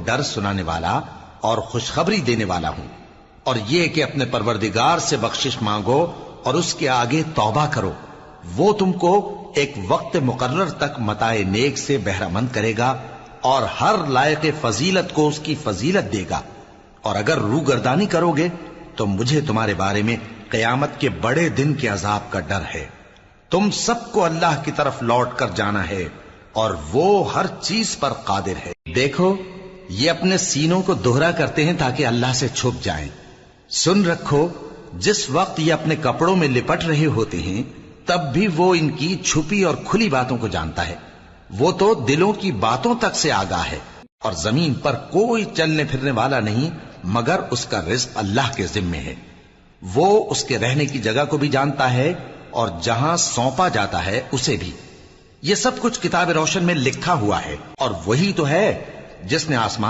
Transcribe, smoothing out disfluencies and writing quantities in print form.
ڈر سنانے والا اور خوشخبری دینے والا ہوں، اور یہ کہ اپنے پروردگار سے بخشش مانگو اور اس کے آگے توبہ کرو، وہ تم کو ایک وقت مقرر تک متاع نیک سے بہرہ مند کرے گا اور ہر لائق فضیلت کو اس کی فضیلت دے گا۔ اور اگر روگردانی کرو گے تو مجھے تمہارے بارے میں قیامت کے بڑے دن کے عذاب کا ڈر ہے۔ تم سب کو اللہ کی طرف لوٹ کر جانا ہے اور وہ ہر چیز پر قادر ہے۔ دیکھو یہ اپنے سینوں کو دوہرا کرتے ہیں تاکہ اللہ سے چھپ جائیں۔ سن رکھو جس وقت یہ اپنے کپڑوں میں لپٹ رہے ہوتے ہیں تب بھی وہ ان کی چھپی اور کھلی باتوں کو جانتا ہے۔ وہ تو دلوں کی باتوں تک سے آگاہ ہے، اور زمین پر کوئی چلنے پھرنے والا نہیں مگر اس کا رزق اللہ کے ذمے ہے۔ وہ اس کے رہنے کی جگہ کو بھی جانتا ہے اور جہاں سونپا جاتا ہے اسے بھی۔ یہ سب کچھ کتاب روشن میں لکھا ہوا ہے، اور وہی تو ہے جس نے آسمان